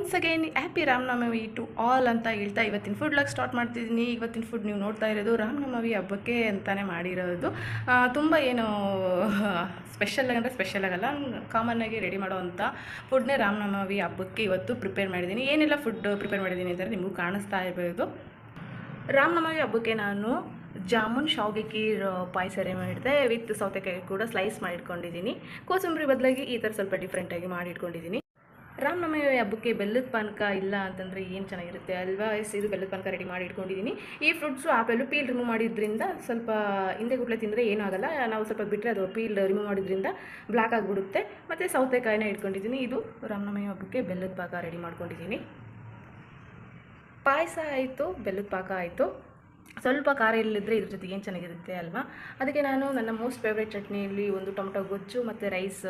Once again happy Ramanavami to all ಅಂತ ಹೇಳ್ತಾ ಇವತ್ತಿನ ಫುಡ್ ಲಾಗ್ ಸ್ಟಾರ್ಟ್ ಮಾಡ್ತಿದ್ದೀನಿ. ಇವತ್ತಿನ ಫುಡ್ ನೀವು ನೋಡ್ತಾ ಇರೋದು ರಾಮನವಮಿ ಹಬ್ಬಕ್ಕೆ ಅಂತಲೇ ಮಾಡಿರೋದು. ತುಂಬ ಏನು ಸ್ಪೆಷಲ್ ಅಂದರೆ ಸ್ಪೆಷಲ್ ಆಗಲ್ಲ, ಕಾಮನ್ನಾಗಿ ರೆಡಿ ಮಾಡೋವಂಥ ಫುಡ್ನೇ ರಾಮನವಮಿ ಹಬ್ಬಕ್ಕೆ ಇವತ್ತು ಪ್ರಿಪೇರ್ ಮಾಡಿದ್ದೀನಿ. ಏನೆಲ್ಲ ಫುಡ್ ಪ್ರಿಪೇರ್ ಮಾಡಿದ್ದೀನಿ ಅಂದರೆ ನಿಮಗೂ ಕಾಣಿಸ್ತಾ ಇರ್ಬೋದು. ರಾಮನವಮಿ ಹಬ್ಬಕ್ಕೆ ನಾನು ಜಾಮೂನ್ ಶಾವಿಗೆ ಕೀರ್ ಪಾಯಸ ರೆಡಿ ಮಾಡಿದ್ದೆ, ವಿತ್ ಸೌತೆಕಾಯಿ ಕೂಡ ಸ್ಲೈಸ್ ಮಾಡಿಟ್ಕೊಂಡಿದ್ದೀನಿ. ಕೋಸಂಬರಿ ಬದಲಾಗಿ ಈ ಥರ ಸ್ವಲ್ಪ ಡಿಫ್ರೆಂಟಾಗಿ ಮಾಡಿಟ್ಕೊಂಡಿದ್ದೀನಿ. ರಾಮನವಮಿ ಹಬ್ಬಕ್ಕೆ ಬೆಲ್ಲದ ಪಾನಕ ಇಲ್ಲ ಅಂತಂದರೆ ಏನು ಚೆನ್ನಾಗಿರುತ್ತೆ ಅಲ್ವಾ. ಇದು ಬೆಲ್ಲದ ಪಾನಕ ರೆಡಿ ಮಾಡಿ ಇಟ್ಕೊಂಡಿದ್ದೀನಿ. ಈ ಫ್ರೂಟ್ಸು ಆಪಲ್ಲು ಪೀಲ್ ರಿಮೂವ್ ಮಾಡಿದ್ರಿಂದ ಸ್ವಲ್ಪ ಹಿಂದೆ ಗುಟ್ಲೆ ತಿಂದರೆ ಏನೂ ಆಗೋಲ್ಲ. ನಾವು ಸ್ವಲ್ಪ ಬಿಟ್ಟರೆ ಅದು ಪೀಲ್ ರಿಮೂವ್ ಮಾಡಿದ್ರಿಂದ ಬ್ಲ್ಯಾಕ್ ಆಗಿಬಿಡುತ್ತೆ. ಮತ್ತು ಸೌತೆಕಾಯಿನ ಇಟ್ಕೊಂಡಿದ್ದೀನಿ. ಇದು ರಾಮನವಮಿ ಹಬ್ಬಕ್ಕೆ ಬೆಲ್ಲದ ಪಾಕ ರೆಡಿ ಮಾಡ್ಕೊಂಡಿದ್ದೀನಿ. ಪಾಯಸ ಆಯಿತು, ಬೆಲ್ಲದ ಪಾಕ ಆಯಿತು. ಸ್ವಲ್ಪ ಖಾರ ಇಲ್ಲದಿದ್ದರೆ ಇದ್ರ ಜೊತೆಗೆ ಏನು ಚೆನ್ನಾಗಿರುತ್ತೆ ಅಲ್ವಾ. ಅದಕ್ಕೆ ನಾನು ನನ್ನ ಮೋಸ್ಟ್ ಫೇವ್ರೇಟ್ ಚಟ್ನಿಯಲ್ಲಿ ಒಂದು ಟೊಮೊಟೊ ಗೊಜ್ಜು ಮತ್ತು ರೈಸ್